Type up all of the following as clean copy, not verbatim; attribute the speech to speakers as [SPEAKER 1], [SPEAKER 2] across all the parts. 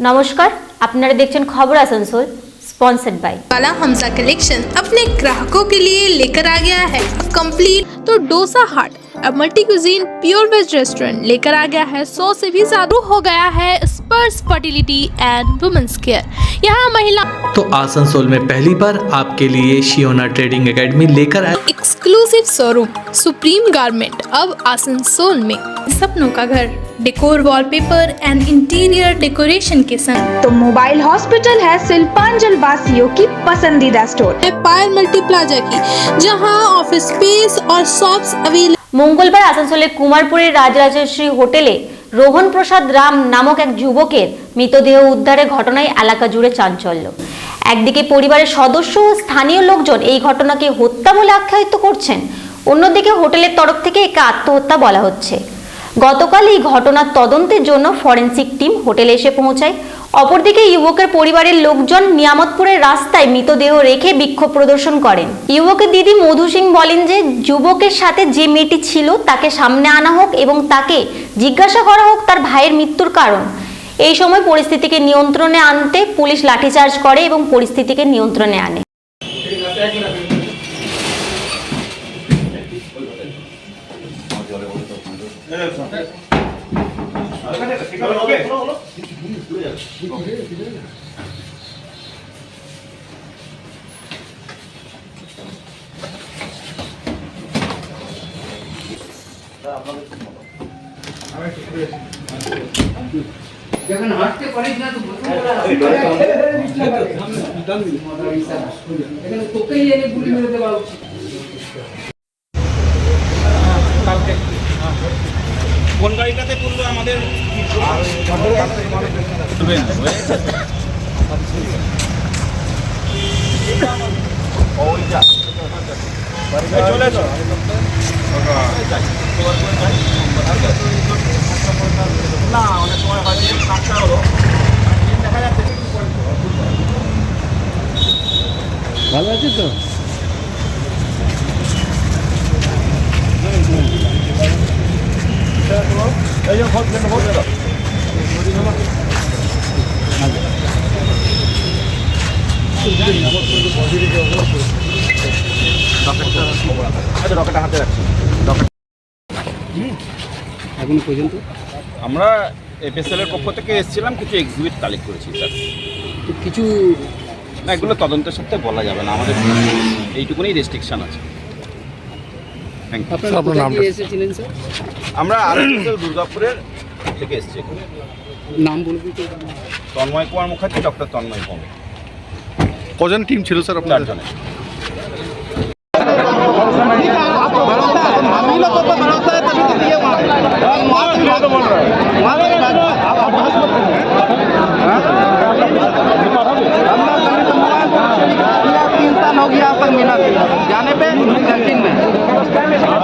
[SPEAKER 1] नमस्कार, আপনারা দেখছেন খবর আসানসোল, स्पॉन्सर्ड बाय
[SPEAKER 2] वाला हमजा कलेक्शन अपने ग्राहकों के लिए लेकर आ गया है कंप्लीट तो डोसा हट अब multi cuisine pure veg restaurant लेकर आ गया है 100 से भी ज्यादा हो गया है स्पर्श फर्टिलिटी एंड वुमेन्स केयर। यहाँ महिला
[SPEAKER 3] तो आसनसोल में पहली बार आपके लिए शियोना ट्रेडिंग एकेडमी लेकर आए
[SPEAKER 2] एक्सक्लूसिव शोरूम सुप्रीम गारमेंट अब आसनसोल में सपनों का घर decor wallpaper and interior decoration के संग
[SPEAKER 4] तो मोबाइल हॉस्पिटल है शिल्पांचल वासियों की पसंदीदा स्टोर
[SPEAKER 2] है पायल मल्टी प्लाजा की, जहां ऑफिस स्पेस और शॉप्स अवेलेबल।
[SPEAKER 1] মঙ্গলবার আসানসোলের কুমারপুরের রাজরাজেশ্বরী হোটেলে রোহন প্রসাদ রাম নামক এক যুবকের মৃতদেহ উদ্ধারের ঘটনায় এলাকা জুড়ে চাঞ্চল্য। একদিকে পরিবারের সদস্য ও স্থানীয় লোকজন এই ঘটনাকে হত্যা বলে আখ্যায়িত করছেন, অন্যদিকে হোটেলের তরফ থেকে একে আত্মহত্যা বলা হচ্ছে। গতকাল এই ঘটনার তদন্তের জন্য ফরেনসিক টিম হোটেলে এসে পৌঁছায়। অপরদিকে যুবকের পরিবারের লোকজন নিয়ামতপুরের রাস্তায় মৃতদেহ রেখে বিক্ষোভ প্রদর্শন করেন। যুবকের দিদি মধু সিং বলেন যে যুবকের সাথে যে মেয়েটি ছিল তাকে সামনে আনা হোক এবং তাকে জিজ্ঞাসা করা হোক তার ভাইয়ের মৃত্যুর কারণ। এই সময় পরিস্থিতিকে নিয়ন্ত্রণে আনতে পুলিশ লাঠিচার্জ করে এবং পরিস্থিতিকে নিয়ন্ত্রণে আনে।
[SPEAKER 5] যখন হাঁটতে পারিস না তো এখানে তোকেই এনে গুলি মেরে দেওয়া উচিত।
[SPEAKER 6] কোন গাড়িটাতে তুললো আমাদের না অনেক সময় হয়তো সাতটা হলো দেখা যাচ্ছে
[SPEAKER 7] ভালো আছে তো
[SPEAKER 6] এই যে ভোট দেন ভোট দেন রকেটটা হাতে রাখছি।
[SPEAKER 7] এখন পর্যন্ত
[SPEAKER 6] আমরা এফএসএল এর পক্ষ থেকে এসেছিলাম, কিছু এক্সিবিট কালেক্ট করেছি স্যার।
[SPEAKER 7] তো কিছু
[SPEAKER 6] না, এগুলো তদন্তের সাথে বলা যাবে না, আমাদের এইটুকুনি রেস্ট্রিকশন আছে। Thank you.
[SPEAKER 7] আপনারা কোথা থেকে এসেছিলেন স্যার?
[SPEAKER 6] আমরা আরএসএল দুর্গাপুরের থেকে এসেছি এখানে।
[SPEAKER 7] নাম বলবি তো?
[SPEAKER 6] তন্ময় কুমার মুখার্জি, ডক্টর তন্ময় কুমার।
[SPEAKER 8] কজন টিম ছিল স্যার আপনার?
[SPEAKER 6] 4 জনের।
[SPEAKER 5] हो गया पर मिला जाने पे चेकिंग में
[SPEAKER 9] आप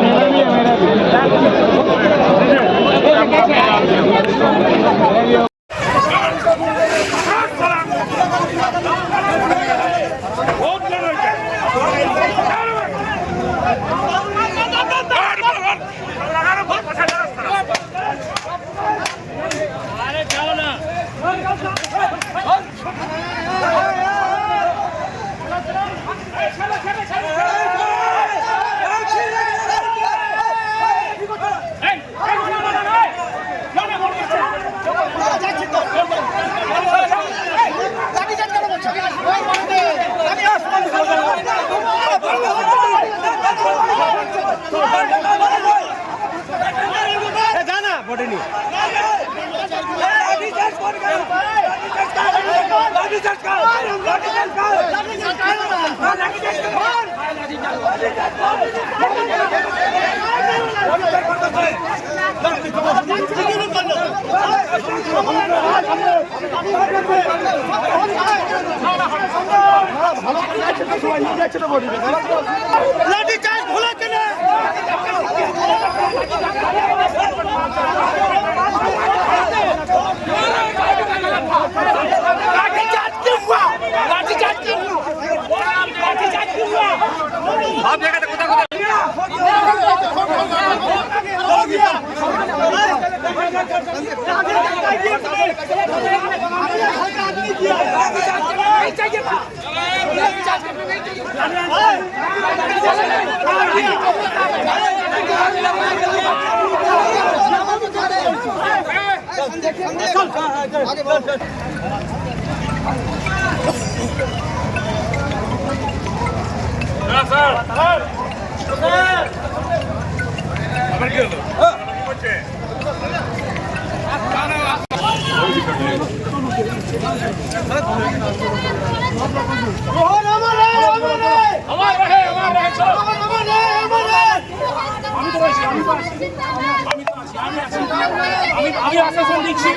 [SPEAKER 9] আমি আশ্বাসন দিচ্ছি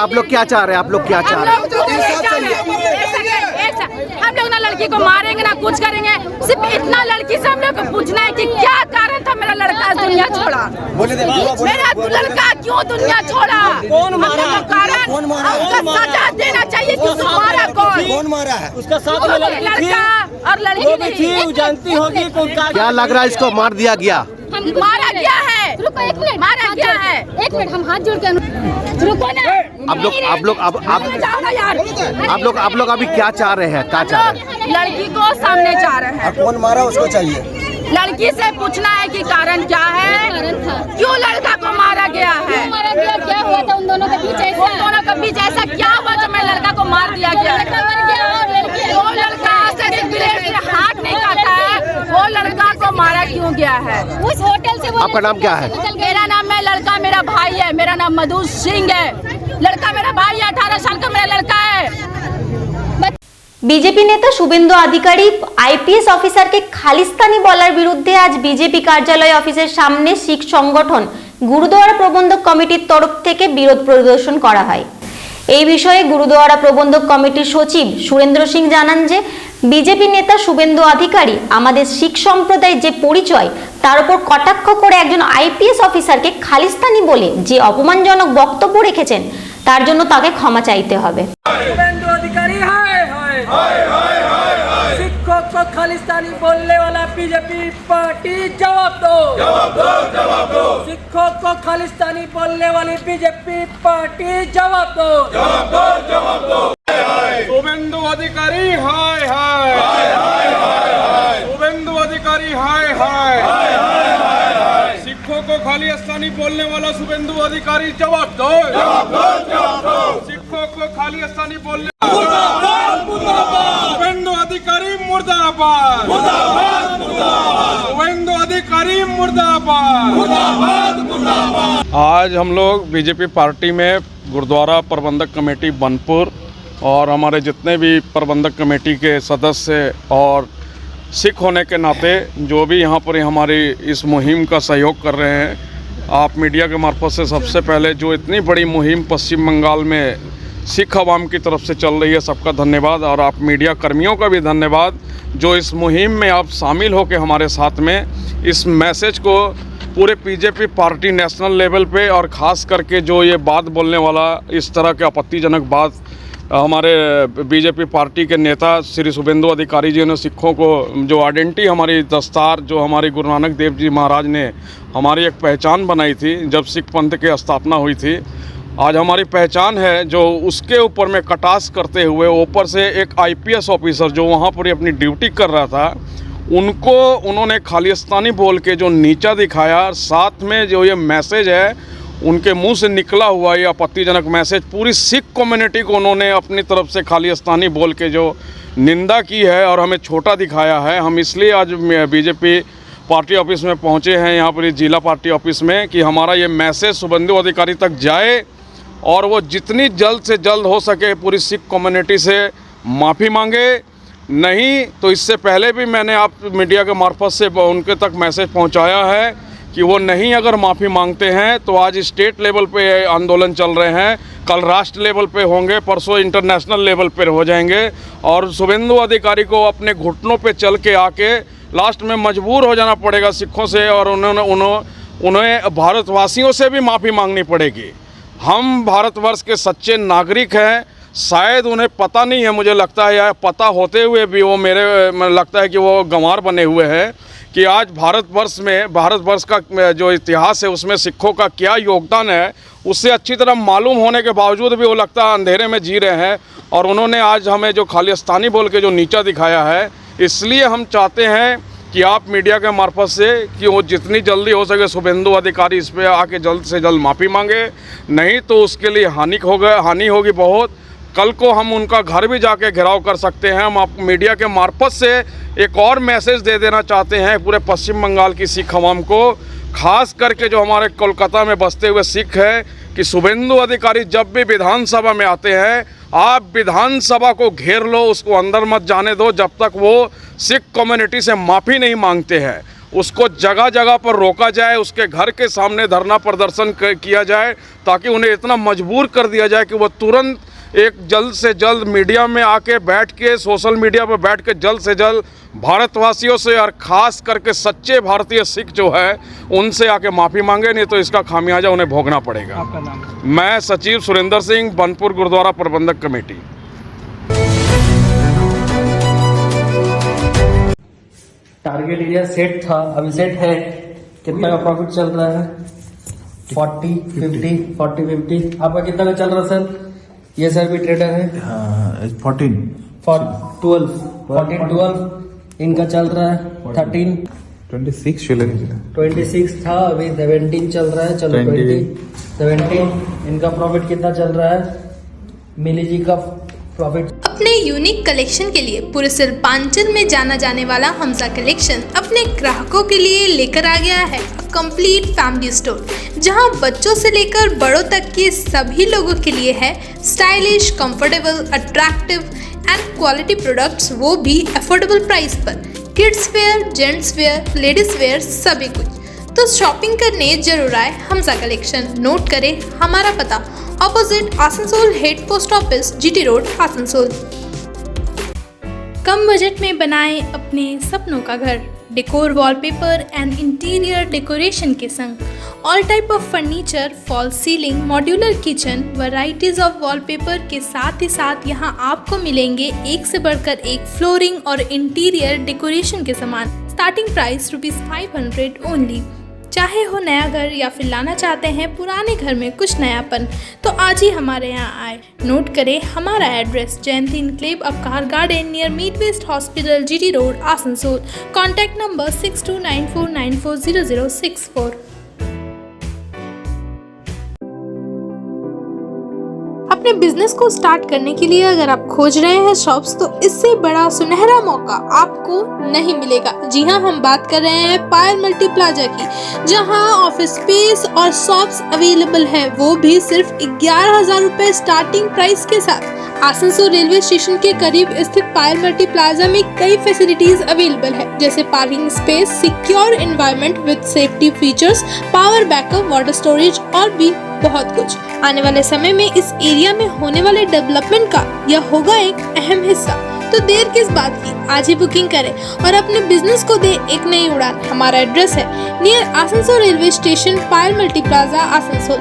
[SPEAKER 5] आप लोग क्या चाह रहे हैं? आप लोग क्या चाह रहे हैं?
[SPEAKER 10] हम लोग ना लड़की को मारेंगे ना कुछ करेंगे, सिर्फ इतना लड़की से हम लोग को पूछना है कि क्या कारण था मेरा लड़का दुनिया छोड़ा, मेरा लड़का क्यों दुनिया छोड़ा, कौन मारा कारण, उसका सजा देना चाहिए कि उसको मारा कौन मारा है, उसका साथ में लड़का और लड़की
[SPEAKER 5] जानती होगी क्या लग रहा है इसको मार दिया गया,
[SPEAKER 10] मारा गया है, मारा गया है। एक मिनट हम हाथ जोड़ के रुको ना।
[SPEAKER 5] आप लोग अभी क्या चाह रहे हैं? क्या चाह रहे हैं?
[SPEAKER 10] लड़की को सामने चाह रहे हैं।
[SPEAKER 5] कौन मारा उसको चाहिए?
[SPEAKER 10] लड़की से पूछना है कि कारण क्या है, क्यों लड़का को मारा गया है, क्या हुआ था उन दोनों के बीच ऐसा क्या हुआ जो मैं लड़का को मार दिया गया, वो लड़का हाथ नहीं खाता है, वो लड़का को मारा क्यों गया है, उस होटल से।
[SPEAKER 5] आपका नाम क्या है?
[SPEAKER 10] मेरा नाम है, लड़का मेरा भाई है, मेरा नाम मधु सिंह है, लड़का मेरा भाई है, 18 साल का मेरा लड़का है।
[SPEAKER 1] বিজেপি নেতা শুভেন্দু অধিকারী আইপিএস অফিসারকে খালিস্তানি বলার বিরুদ্ধে আজ বিজেপি কার্যালয় অফিসের সামনে শিখ সংগঠন গুরুদুয়ারা প্রবন্ধক কমিটির তরফ থেকে বিরোধ প্রদর্শন করা হয়। এই বিষয়ে গুরুদুয়ারা প্রবন্ধক কমিটির সচিব সুরেন্দ্র সিং জানান যে বিজেপি নেতা শুভেন্দু অধিকারী আমাদের শিখ সম্প্রদায়ের যে পরিচয় তার উপর কটাক্ষ করে একজন আইপিএস অফিসারকে খালিস্তানি বলে যে অপমানজনক বক্তব্য রেখেছেন তার জন্য তাকে ক্ষমা চাইতে হবে।
[SPEAKER 11] शुभेंदु अधिकारी सिखों को खालिस्तानी बोलने वाला बीजेपी पार्टी जवाब दो, सिखों को खालिस्तानी बोलने वाली बीजेपी पार्टी जवाब दो,
[SPEAKER 6] शुभेंदु अधिकारी हाय हाय, शुभेंदु अधिकारी हाय हाय, सिखों को खालिस्तानी बोलने वाला शुभेंदु अधिकारी जवाब दो, सिखों को खालिस्तानी बोलने शुभेंदु अधिकारी मुर्दाबाद, शुभेंदु अधिकारी मुर्दाबाद।
[SPEAKER 12] आज हम लोग बीजेपी पार्टी में गुरुद्वारा प्रबंधक कमेटी बनपुर
[SPEAKER 5] और हमारे जितने भी प्रबंधक कमेटी के सदस्य और सिख होने के नाते जो भी यहाँ पर हमारी इस मुहिम का सहयोग कर रहे हैं, आप मीडिया के मार्फत से सबसे पहले जो इतनी बड़ी मुहिम पश्चिम बंगाल में सिख अवाम की तरफ से चल रही है, सबका धन्यवाद। और आप मीडिया कर्मियों का भी धन्यवाद जो इस मुहिम में आप शामिल होकर हमारे साथ में इस मैसेज को पूरे बीजेपी पार्टी नेशनल लेवल पे और ख़ास करके जो ये बात बोलने वाला इस तरह के आपत्तिजनक बात हमारे बीजेपी पार्टी के नेता श्री शुभेंदु अधिकारी जी ने सिखों को जो आइडेंटिटी हमारी दस्तार जो हमारी गुरु नानक देव जी महाराज ने हमारी एक पहचान बनाई थी जब सिख पंथ की स्थापना हुई थी, आज हमारी पहचान है, जो उसके ऊपर में कटास करते हुए ऊपर से एक आईपीएस ऑफिसर जो वहाँ पर अपनी ड्यूटी कर रहा था उनको उन्होंने खालिस्तानी बोल के जो नीचा दिखाया, साथ में जो ये मैसेज है उनके मुंह से निकला हुआ ये आपत्तिजनक मैसेज पूरी सिख कम्युनिटी को उन्होंने अपनी तरफ से खालिस्तानी बोल के जो निंदा की है और हमें छोटा दिखाया है। हम इसलिए आज बीजेपी पार्टी ऑफिस में पहुंचे हैं, यहाँ पर जिला पार्टी ऑफिस में, कि हमारा ये मैसेज शुभेंदु अधिकारी तक जाए और वो जितनी जल्द से जल्द हो सके पूरी सिख कम्युनिटी से माफ़ी मांगे। नहीं तो इससे पहले भी मैंने आप मीडिया के मार्फत से उनके तक मैसेज पहुँचाया है कि वो नहीं अगर माफ़ी मांगते हैं तो आज स्टेट लेवल पे आंदोलन चल रहे हैं, कल राष्ट्र लेवल पे होंगे, परसों इंटरनेशनल लेवल पे हो जाएंगे और शुभेंदु अधिकारी को अपने घुटनों पे चल के आके लास्ट में मजबूर हो जाना पड़ेगा सिखों से और उन्हें भारतवासियों से भी माफ़ी मांगनी पड़ेगी। हम भारतवर्ष के सच्चे नागरिक हैं, शायद उन्हें पता नहीं है, मुझे लगता है, या पता होते हुए भी वो मुझे लगता है कि वो गंवार बने हुए हैं कि आज भारतवर्ष का जो इतिहास है उसमें सिखों का क्या योगदान है उससे अच्छी तरह मालूम होने के बावजूद भी वो लगता है अंधेरे में जी रहे हैं। और उन्होंने आज हमें जो खालिस्तानी बोल के जो नीचा दिखाया है, इसलिए हम चाहते हैं कि आप मीडिया के मार्फत से कि वो जितनी जल्दी हो सके शुभेंदु अधिकारी इस पर आके जल्द से जल्द माफ़ी मांगे, नहीं तो उसके लिए हानि होगी बहुत। कल को हम उनका घर भी जाके घेराव कर सकते हैं। हम आप मीडिया के मार्फत से एक और मैसेज दे देना चाहते हैं पूरे पश्चिम बंगाल की सिख अवाम को, खास करके जो हमारे कोलकाता में बसते हुए सिख हैं, कि शुभेंदु अधिकारी जब भी विधानसभा में आते हैं आप विधानसभा को घेर लो, उसको अंदर मत जाने दो जब तक वो सिख कम्युनिटी से माफ़ी नहीं मांगते हैं। उसको जगह जगह पर रोका जाए, उसके घर के सामने धरना प्रदर्शन किया जाए ताकि उन्हें इतना मजबूर कर दिया जाए कि वो तुरंत एक जल्द से जल्द मीडिया में आके बैठ के सोशल मीडिया पर बैठ के जल्द से जल्द भारतवासियों से और ख़ास करके सच्चे भारतीय सिख जो है उनसे आके माफ़ी मांगे, नहीं तो इसका खामियाजा उन्हें भोगना पड़ेगा। मैं सचिव सुरेंद्र सिंह, बनपुर गुरुद्वारा प्रबंधक कमेटी।
[SPEAKER 11] टारगेट एरिया सेट था, अभी सेट है, कितना का प्रॉफिट चल रहा है? 40, 50। आपका कितना का चल रहा है सर? ये सर भी ट्रेडर है। 12 इनका चल रहा है। 13, 26 था, अभी 17 चल रहा है। चलो 17 इनका प्रॉफिट कितना चल रहा है? मिली जी का प्रॉफिट।
[SPEAKER 2] अपने यूनिक कलेक्शन के लिए पूरे शिल्पांचल में जाना जाने वाला हमजा कलेक्शन अपने ग्राहकों के लिए लेकर आ गया है कंप्लीट फैमिली स्टोर, जहां बच्चों से लेकर बड़ों तक के सभी लोगों के लिए है stylish, comfortable, attractive and quality products, वो भी अफोर्डेबल प्राइस पर। Kids where, gents wear, ladies wear, सभी कुछ। तो शॉपिंग करने जरूर आए हमजा कलेक्शन। नोट करें हमारा पता, opposite Asansol head post office, GT road, Asansol. कम बजट में बनाएं अपने सपनों का घर, decor, wallpaper and interior decoration के संग all type of furniture, fall ceiling, modular kitchen, varieties of wallpaper के साथ ही साथ यहाँ आपको मिलेंगे एक से बढ़कर एक फ्लोरिंग और इंटीरियर डेकोरेशन के सामान। Starting price ₹500 only. चाहे हो नया घर या फिर लाना चाहते हैं पुराने घर में कुछ नयापन, तो आज ही हमारे यहाँ आए। नोट करें हमारा address, Jayanti enclave, Upkar garden, near meet west hospital, GT road, Asansol. Contact number 6294940064। अपने बिजनेस को स्टार्ट करने के लिए अगर आप खोज रहे हैं शॉप्स, तो इससे बड़ा सुनहरा मौका आपको नहीं मिलेगा। जी हाँ, हम बात कर रहे हैं पायल मल्टी प्लाजा की, जहां ऑफिस स्पेस और शॉप्स अवेलेबल है, वो भी सिर्फ 11,000 रुपए स्टार्टिंग प्राइस के साथ। आसनसोल रेलवे स्टेशन के करीब स्थित पायल मल्टी प्लाजा में कई फैसिलिटीज अवेलेबल है, जैसे parking space, secure environment with safety features, power backup, water storage और भी बहुत कुछ। आने वाले समय में इस एरिया में होने वाले डेवलपमेंट का यह होगा एक अहम हिस्सा। तो देर किस बात की, आज ही बुकिंग करें और अपने बिजनेस को दे एक नई उड़ान। हमारा एड्रेस है नियर आसनसोल रेलवे स्टेशन, पायल मल्टी प्लाजा, आसनसोल।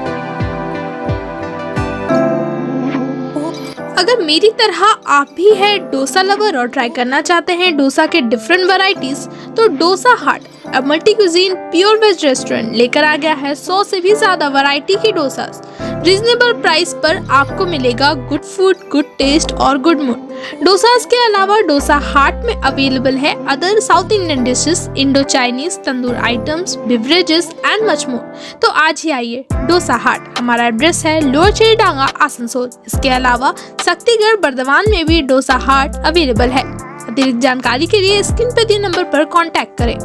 [SPEAKER 2] अगर मेरी तरह आप भी है डोसा लवर और ट्राई करना चाहते हैं डोसा के डिफरेंट वैरायटीज, तो डोसा हट अब multi cuisine pure veg restaurant लेकर आ गया है 100 से भी ज्यादा वैरायटी की डोसास। रीजनेबल प्राइस पर आपको मिलेगा गुड फूड, गुड टेस्ट और गुड मूड। डोसास के अलावा डोसा हाट में अवेलेबल है other south Indian dishes, Indo Chinese, tandoor items, beverages and much more. तो आज ही आइए डोसा हाट। हमारा एड्रेस है लोअर चेरीडांगा, आसनसोल। इसके अलावा शक्तिगढ़, बर्दवान में भी डोसा हाट अवेलेबल है। अतिरिक्त जानकारी के लिए स्क्रीन पर दिए नंबर पर कॉन्टैक्ट करें।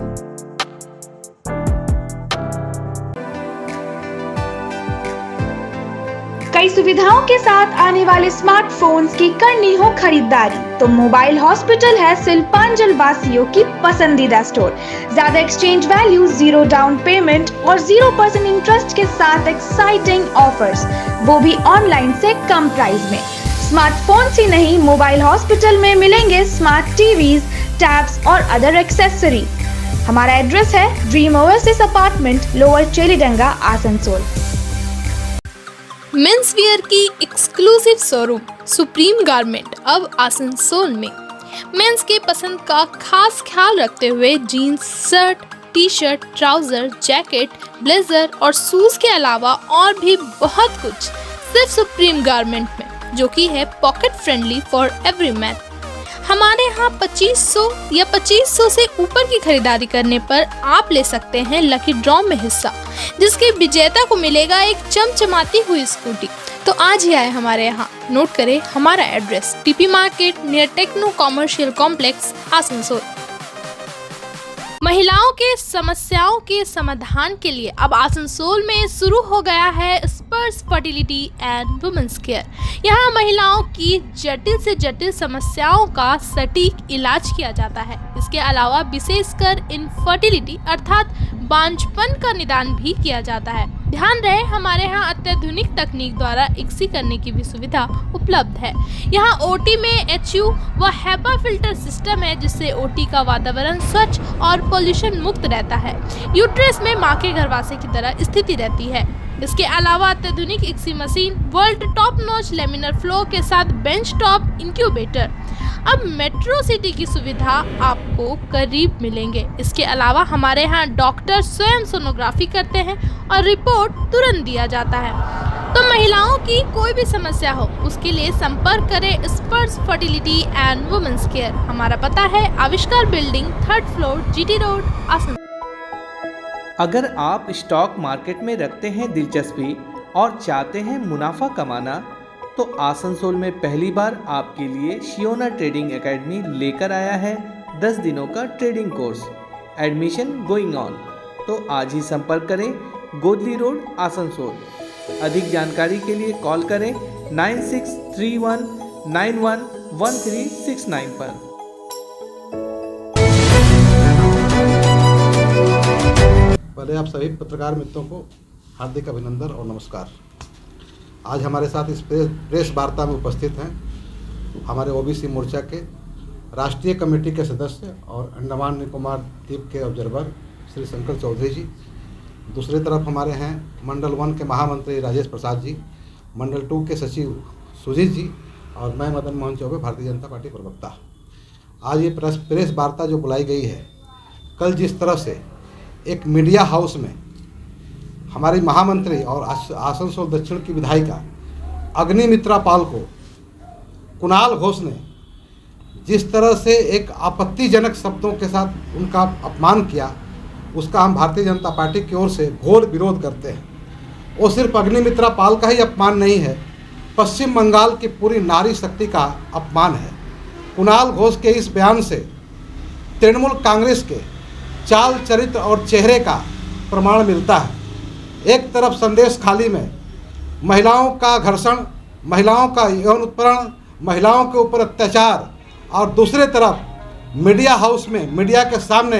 [SPEAKER 4] कई सुविधाओं के साथ आने वाले स्मार्टफोन्स की करनी हो खरीदारी तो मोबाइल हॉस्पिटल है शिल्पांचल वासियों की पसंदीदा स्टोर। ज्यादा एक्सचेंज वैल्यू, 0 डाउन पेमेंट और 0% इंटरेस्ट के साथ एक्साइटिंग ऑफर्स, वो भी ऑनलाइन से कम प्राइस में। स्मार्टफोन्स ही नहीं, मोबाइल हॉस्पिटल में मिलेंगे स्मार्ट टीवीज, टैब्स और अदर एक्सेसरी। हमारा एड्रेस है dream oasis apartment, lower Cheridanga, Asansol.
[SPEAKER 2] Mens wear की एक्सक्लूसिव शोरूम सुप्रीम गारमेंट अब आसनसोल में। मेंस के पसंद का खास ख्याल रखते हुए jeans, shirt, T shirt, trouser, jacket, blazer और शूज के अलावा और भी बहुत कुछ सिर्फ सुप्रीम गारमेंट में, जो कि है pocket friendly for every man. हमारे यहाँ 2500 या 2500 से ऊपर की खरीदारी करने पर आप ले सकते हैं लकी ड्रॉ में हिस्सा, जिसके विजेता को मिलेगा एक चमचमाती हुई स्कूटी। तो आज ही आए हमारे यहाँ। नोट करें हमारा address, TP market near techno commercial complex, Asansol. महिलाओं के समस्याओं के समाधान के लिए अब आसनसोल में शुरू हो गया है स्पर्श फर्टिलिटी एंड वुमेन्स केयर। यहाँ महिलाओं की जटिल से जटिल समस्याओं का सटीक इलाज किया जाता है। इसके अलावा विशेषकर इनफर्टिलिटी अर्थात बांझपन का निदान भी किया जाता है। ध्यान रहे हमारे यहाँ अत्याधुनिक तकनीक द्वारा इक्सी करने की भी सुविधा उपलब्ध है। यहाँ ओटी में HU व HEPA फिल्टर सिस्टम है, जिससे ओटी का वातावरण स्वच्छ और पोल्यूशन मुक्त रहता है। यूट्रस में माँ के गर्भाशय की तरह स्थिति रहती है। इसके अलावा अत्याधुनिक ICSI machine, world top notch laminar flow के साथ बेंच टॉप इंक्यूबेटर। अब मेट्रो सिटी की सुविधा आपको करीब मिलेंगे। इसके अलावा हमारे यहाँ डॉक्टर स्वयं सोनोग्राफी करते हैं और रिपोर्ट तुरंत दिया जाता है। तो महिलाओं की कोई भी समस्या हो, उसके लिए संपर्क करें स्पर्श फर्टिलिटी एंड वुमेन्स केयर। हमारा पता है आविष्कार building, 3rd floor, GT road, Asansol.
[SPEAKER 3] अगर आप स्टॉक मार्केट में रखते हैं दिलचस्पी और चाहते हैं मुनाफा कमाना, तो आसनसोल में पहली बार आपके लिए शियोना ट्रेडिंग एकेडमी लेकर आया है 10 दिनों का trading course. Admission going on. तो आज ही संपर्क करें गोदली रोड, आसनसोल। अधिक जानकारी के लिए कॉल करें 9631911369 पर।
[SPEAKER 8] पहले आप सभी पत्रकार मित्रों को हार्दिक अभिनंदन और नमस्कार। आज हमारे साथ इस प्रेस वार्ता में उपस्थित हैं हमारे ओबीसी मोर्चा के राष्ट्रीय कमेटी के सदस्य और अंडमान निकोबार द्वीप के ऑब्जर्वर श्री शंकर चौधरी जी। दूसरी तरफ हमारे हैं मंडल 1 के महामंत्री राजेश प्रसाद जी, मंडल 2 के सचिव सुजीत जी और मैं मदन मोहन चौबे, भारतीय जनता पार्टी प्रवक्ता। आज ये प्रेस वार्ता जो बुलाई गई है, कल जिस तरह से एक मीडिया हाउस में हमारी महामंत्री और आसनसोल दक्षिण की विधायिका अग्निमित्रा पाल को कुणाल घोष ने जिस तरह से एक आपत्तिजनक शब्दों के साथ उनका अपमान किया, उसका हम भारतीय जनता पार्टी की ओर से घोर विरोध करते हैं। वो सिर्फ अग्निमित्रा पाल का ही अपमान नहीं है, पश्चिम बंगाल की पूरी नारी शक्ति का अपमान है। कुणाल घोष के इस बयान से तृणमूल कांग्रेस के चाल, चरित्र और चेहरे का प्रमाण मिलता है। एक तरफ संदेश खाली में महिलाओं का घर्षण, महिलाओं का यौन उत्पीड़न, महिलाओं के ऊपर अत्याचार, और दूसरी तरफ मीडिया हाउस में मीडिया के सामने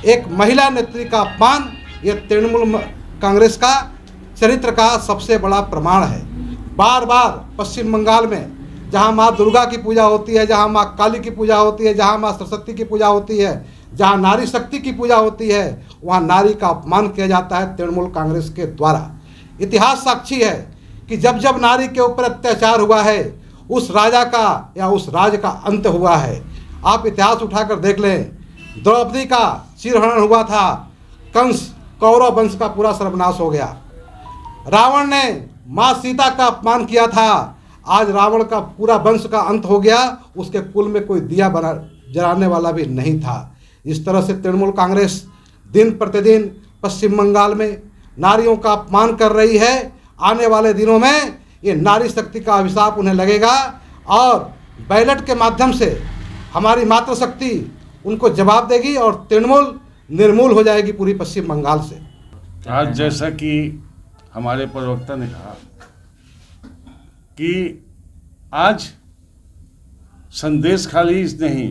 [SPEAKER 8] एक महिला नेत्री का अपमान, ये तृणमूल कांग्रेस का चरित्र का सबसे बड़ा प्रमाण है। बार बार पश्चिम बंगाल में जहाँ माँ दुर्गा की पूजा होती है, जहाँ माँ काली की पूजा होती है, जहाँ माँ सरस्वती की पूजा होती है, जहाँ नारी शक्ति की पूजा होती है, वहाँ नारी का अपमान किया जाता है तृणमूल कांग्रेस के द्वारा। इतिहास साक्षी है कि जब जब नारी के ऊपर अत्याचार हुआ है, उस राजा का या उस राज का अंत हुआ है। आप इतिहास उठाकर देख लें, द्रौपदी का चिरहरण हुआ था, कंस कौरव वंश का पूरा सर्वनाश हो गया। रावण ने माँ सीता का अपमान किया था, आज रावण का पूरा वंश का अंत हो गया, उसके कुल में कोई दिया बना जलाने वाला भी नहीं था। इस तरह से तृणमूल कांग्रेस दिन प्रतिदिन पश्चिम बंगाल में नारियों का अपमान कर रही है। आने वाले दिनों में ये नारी शक्ति का अभिशाप उन्हें लगेगा और बैलेट के माध्यम से हमारी मातृशक्ति उनको जवाब देगी और तृणमूल निर्मूल हो जाएगी पूरी पश्चिम बंगाल से।
[SPEAKER 5] आज जैसा कि हमारे प्रवक्ता ने कहा कि आज संदेश खाली नहीं,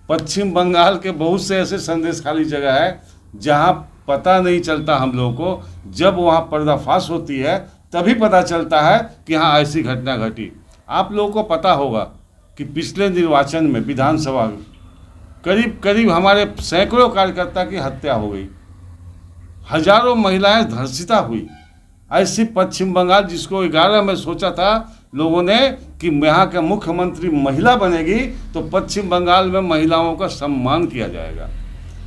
[SPEAKER 5] पश्चिम बंगाल के बहुत से ऐसे संदेश खाली जगह है जहां पता नहीं चलता हम लोगों को। जब वहां पर्दाफाश होती है तभी पता चलता है कि हाँ ऐसी घटना घटी। आप लोगों को पता होगा कि पिछले निर्वाचन में विधानसभा में करीब करीब हमारे सैकड़ों कार्यकर्ता की हत्या हो गई, हजारों महिलाएं धर्षिता हुई। ऐसी पश्चिम बंगाल जिसको 11 में सोचा था लोगों ने कि यहाँ के मुख्यमंत्री महिला बनेगी तो पश्चिम बंगाल में महिलाओं का सम्मान किया जाएगा,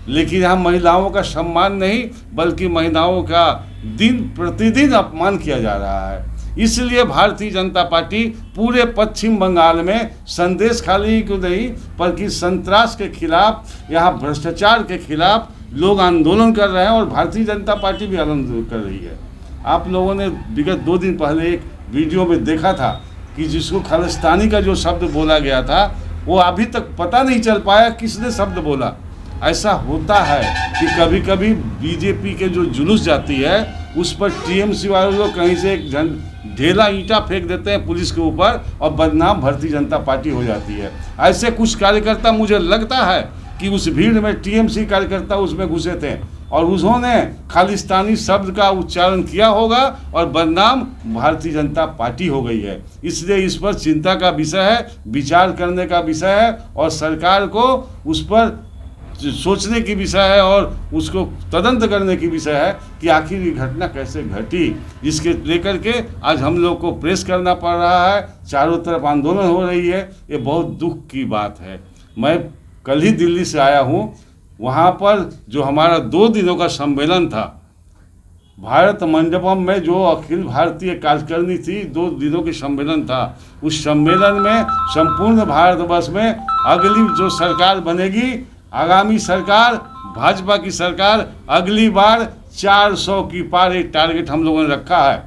[SPEAKER 5] लेकिन यहाँ महिलाओं का सम्मान नहीं बल्कि महिलाओं का दिन प्रतिदिन अपमान किया जा रहा है। इसलिए भारतीय जनता पार्टी पूरे पश्चिम बंगाल में संदेश खाली क्यों नहीं बल्कि संतरास के खिलाफ, यहाँ भ्रष्टाचार के खिलाफ लोग आंदोलन कर रहे हैं और भारतीय जनता पार्टी भी आंदोलन कर रही है। आप लोगों ने विगत 2 दिन पहले एक वीडियो में देखा था कि जिसको खालिस्तानी का जो शब्द बोला गया था वो अभी तक पता नहीं चल पाया किसने शब्द बोला। ऐसा होता है कि कभी कभी बीजेपी के जो जुलूस जाती है उस पर टीएमसी वाले लोग कहीं से एक ढेला ईंटा फेंक देते हैं पुलिस के ऊपर और बदनाम भारतीय जनता पार्टी हो जाती है। ऐसे कुछ कार्यकर्ता मुझे लगता है कि उस भीड़ में टीएमसी कार्यकर्ता उसमें घुसे थे और उन्होंने खालिस्तानी शब्द का उच्चारण किया होगा और बदनाम भारतीय जनता पार्टी हो गई है। इसलिए इस पर चिंता का विषय है, विचार करने का विषय है और सरकार को उस पर सोचने की विषय है और उसको तदंत करने की विषय है कि आखिर ये घटना कैसे घटी। इसके लेकर के आज हम लोग को प्रेस करना पड़ रहा है, चारों तरफ आंदोलन हो रही है, ये बहुत दुख की बात है। मैं कल ही दिल्ली से आया हूँ, वहाँ पर जो हमारा 2 दिनों का सम्मेलन था भारत मंडपम में, जो अखिल भारतीय कार्यकारिणी थी, 2 दिनों के सम्मेलन था। उस सम्मेलन में संपूर्ण भारतवर्ष में अगली जो सरकार बनेगी, आगामी सरकार भाजपा की सरकार, अगली बार 400 की पार एक टारगेट हम लोगों ने रखा है।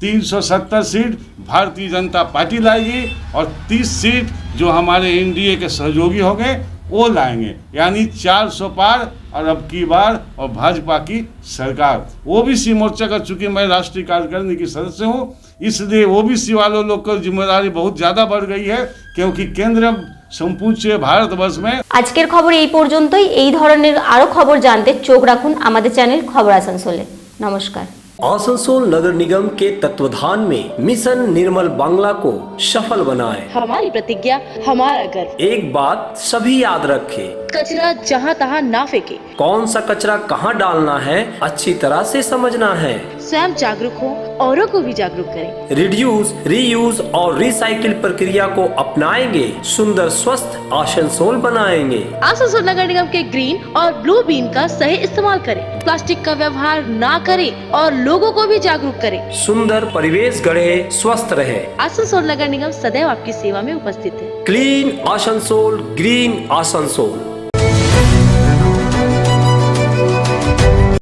[SPEAKER 5] 370 सीट भारतीय जनता पार्टी लाएगी और 30 सीट जो हमारे एनडीए के सहयोगी होंगे वो लाएंगे, यानी 400 पार और अब की बार और भाजपा की सरकार। ओबीसी मोर्चा का, चूंकि मैं राष्ट्रीय कार्यकारिणी की सदस्य हूँ, इसलिए ओबीसी वालों लोग की जिम्मेदारी बहुत ज़्यादा बढ़ गई है क्योंकि केंद्र সম্পূর্ণ ভারতবর্ষ में।
[SPEAKER 1] আজকের খবর এই পর্যন্তই। এই ধরনের আরো খবর জানতে চোখ রাখুন আমাদের চ্যানেল খবর আসানসোলে। নমস্কার।
[SPEAKER 12] आसनसोल नगर निगम के तत्वाधान में मिशन निर्मल बांग्ला को सफल बनाएं।
[SPEAKER 10] हमारी प्रतिज्ञा, हमारा गर्व।
[SPEAKER 12] एक बात सभी याद रखें,
[SPEAKER 10] कचरा जहाँ तहाँ ना फेंके।
[SPEAKER 12] कौन सा कचरा कहाँ डालना है अच्छी तरह से समझना है।
[SPEAKER 10] स्वयं जागरूक हो, औरों को भी जागरूक करें।
[SPEAKER 12] रिड्यूस, रीयूज और रिसाइकिल प्रक्रिया को अपनाएंगे, सुंदर स्वस्थ आसनसोल बनाएंगे।
[SPEAKER 10] आसनसोल नगर निगम के ग्रीन और ब्लू बीन का सही इस्तेमाल करें, प्लास्टिक का व्यवहार ना करें और लोगों को भी जागरूक करें।
[SPEAKER 12] सुंदर परिवेश गढ़े, स्वस्थ रहे।
[SPEAKER 10] आसनसोल नगर निगम सदैव आपकी सेवा में उपस्थित है।
[SPEAKER 12] Clean Asansol, green Asansol.